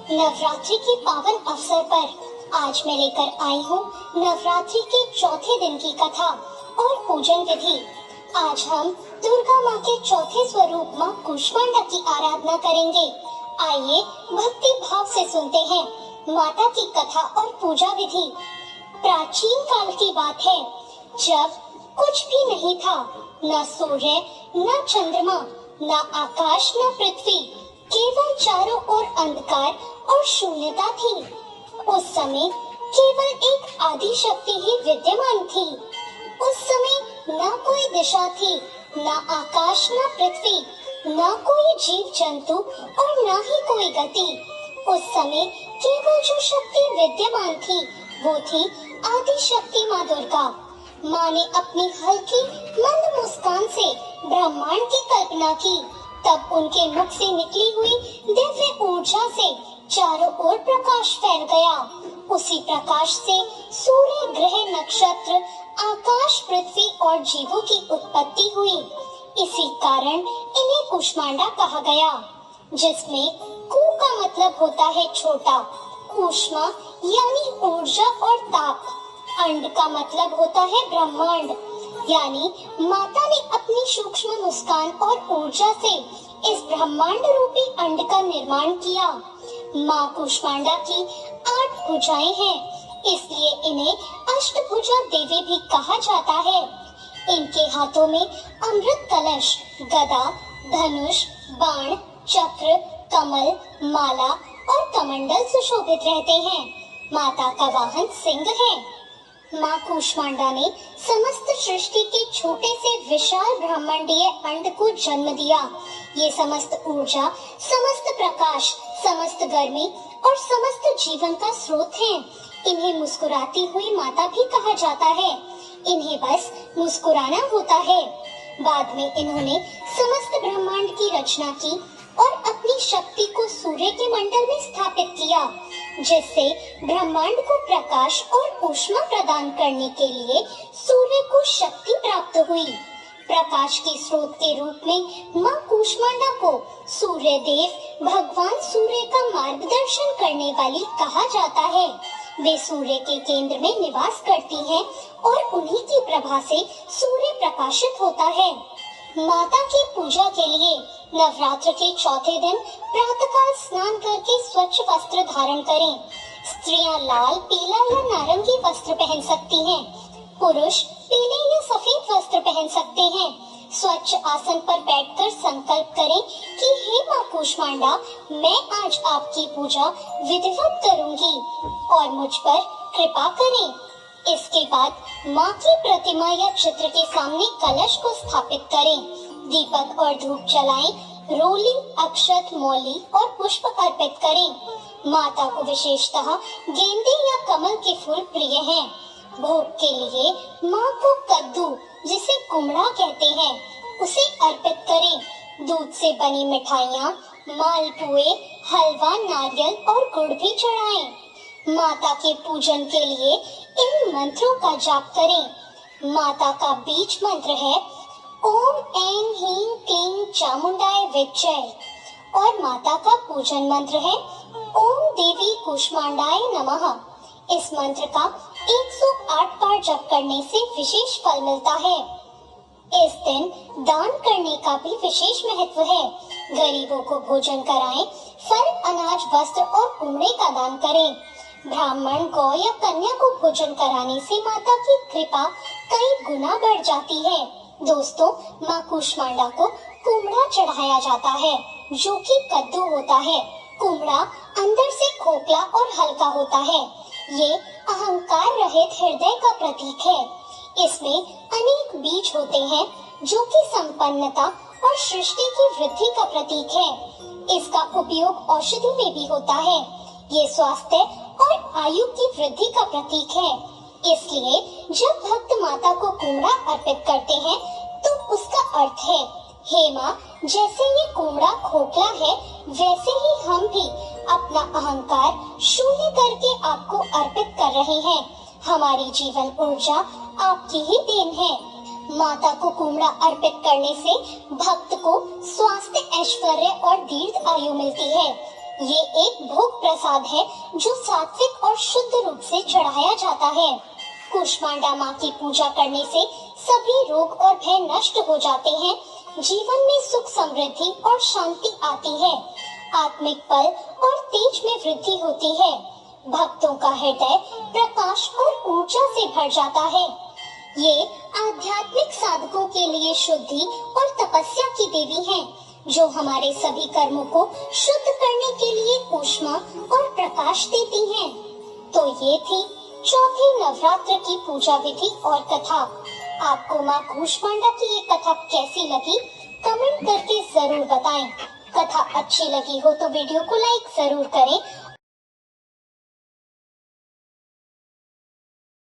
नवरात्रि के पावन अवसर पर आज मैं लेकर आई हूँ नवरात्रि के चौथे दिन की कथा और पूजन विधि। आज हम दुर्गा माँ के चौथे स्वरूप माँ कूष्मांडा की आराधना करेंगे। आइए भक्ति भाव से सुनते हैं माता की कथा और पूजा विधि। प्राचीन काल की बात है, जब कुछ भी नहीं था, न सूर्य, न चंद्रमा, न आकाश, न पृथ्वी, केवल चारों ओर अंधकार और शून्यता थी। उस समय केवल एक आदि शक्ति ही विद्यमान थी। उस समय न कोई दिशा थी, न आकाश, न पृथ्वी, न कोई जीव जंतु और न ही कोई गति। उस समय केवल जो शक्ति विद्यमान थी वो थी आदि शक्ति माँ दुर्गा। माँ ने अपनी हल्की मंद मुस्कान से ब्रह्मांड की कल्पना की। तब उनके मुख से निकली हुई दिव्य ऊर्जा से चारों ओर प्रकाश फैल गया। उसी प्रकाश से सूर्य, ग्रह, नक्षत्र, आकाश, पृथ्वी और जीवों की उत्पत्ति हुई। इसी कारण इन्हें कूष्मांडा कहा गया, जिसमें कू का मतलब होता है छोटा, कूष्मा यानी ऊर्जा और ताप, अंड का मतलब होता है ब्रह्मांड, यानी माता ने अपनी सूक्ष्म मुस्कान और ऊर्जा से इस ब्रह्मांड रूपी अंड का निर्माण किया। माँ कूष्मांडा की 8 भुजाएं हैं, इसलिए इन्हें अष्टभुजा देवी भी कहा जाता है। इनके हाथों में अमृत कलश, गदा, धनुष, बाण, चक्र, कमल, माला और कमंडल सुशोभित रहते हैं। माता का वाहन सिंह है। माँ कूष्मांडा ने समस्त सृष्टि के छोटे से विशाल ब्रह्मांडीय अंड को जन्म दिया। ये समस्त ऊर्जा, समस्त प्रकाश, समस्त गर्मी और समस्त जीवन का स्रोत हैं। इन्हें मुस्कुराती हुई माता भी कहा जाता है। इन्हें बस मुस्कुराना होता है। बाद में इन्होंने समस्त ब्रह्मांड की रचना की और अपनी शक्ति को सूर्य के मंडल में स्थापित किया, जिससे ब्रह्मांड को प्रकाश और ऊष्मा प्रदान करने के लिए सूर्य को शक्ति प्राप्त हुई। प्रकाश के स्रोत के रूप में माँ कूष्मांडा को सूर्य देव, भगवान सूर्य का मार्गदर्शन करने वाली कहा जाता है। वे सूर्य के केंद्र में निवास करती हैं और उन्हीं की प्रभा से सूर्य प्रकाशित होता है। माता की पूजा के लिए नवरात्र के चौथे दिन प्रातःकाल स्नान करके स्वच्छ वस्त्र धारण करें। स्त्रियां लाल, पीला या नारंगी वस्त्र पहन सकती हैं। पुरुष पीले या सफेद वस्त्र पहन सकते हैं। स्वच्छ आसन पर बैठकर संकल्प करें कि हे माँ कूष्मांडा, मैं आज आपकी पूजा विधिवत करूंगी और मुझ पर कृपा करें। इसके बाद माँ की प्रतिमा या चित्र के सामने कलश को स्थापित करें। दीपक और धूप जलाएं, रोली, अक्षत, मौली और पुष्प अर्पित करें। माता को विशेषतः गेंदे या कमल के फूल प्रिय हैं। भोग के लिए माँ को कद्दू, जिसे कुमड़ा कहते हैं, उसे अर्पित करें। दूध से बनी मिठाइयाँ, मालपुए, हलवा, नारियल और गुड़ भी चढ़ाएं। माता के पूजन के लिए इन मंत्रों का जाप करें। माता का बीज मंत्र है ओम ऐं ह्रीं क्लीं चामुंडाय विच्चय और माता का पूजन मंत्र है ओम देवी कूष्मांडाय नमः। इस मंत्र का 108 बार जप करने से विशेष फल मिलता है। इस दिन दान करने का भी विशेष महत्व है। गरीबों को भोजन कराएं, फल, अनाज, वस्त्र और कुमड़े का दान करें। ब्राह्मण, गौ या कन्या को भोजन कराने से माता की कृपा कई गुना बढ़ जाती है। दोस्तों, माँ कूष्मांडा को कुमड़ा चढ़ाया जाता है, जो कि कद्दू होता है। कुमड़ा अंदर से खोखला और हल्का होता है। ये अहंकार रहित हृदय का प्रतीक है। इसमें अनेक बीज होते हैं, जो कि संपन्नता और सृष्टि की वृद्धि का प्रतीक है। इसका उपयोग औषधि में भी होता है। ये स्वास्थ्य और आयु की वृद्धि का प्रतीक है। इसलिए जब भक्त माता को कुमड़ा अर्पित करते हैं, तो उसका अर्थ है, हे माँ, जैसे ये कुमड़ा खोखला है, वैसे ही हम भी अपना अहंकार शून्य करके आपको अर्पित कर रहे हैं। हमारी जीवन ऊर्जा आपकी ही देन है। माता को कुमड़ा अर्पित करने से भक्त को स्वास्थ्य, ऐश्वर्य और दीर्घ आयु मिलती है। ये एक भोग प्रसाद है जो सात्विक और शुद्ध रूप से चढ़ाया जाता है। कूष्मांडा माँ की पूजा करने से सभी रोग और भय नष्ट हो जाते हैं, जीवन में सुख समृद्धि और शांति आती है, आत्मिक बल और तेज में वृद्धि होती है, भक्तों का हृदय प्रकाश और ऊर्जा से भर जाता है। ये आध्यात्मिक साधकों के लिए शुद्धि और तपस्या की देवी हैं, जो हमारे सभी कर्मों को शुद्ध करने के लिए ऊष्मा और प्रकाश देती हैं। तो ये थी चौथे नवरात्र की पूजा विधि और कथा। आपको माँ कूष्मांडा की ये कथा कैसी लगी, कमेंट करके जरूर बताएं। कथा अच्छी लगी हो तो वीडियो को लाइक जरूर करें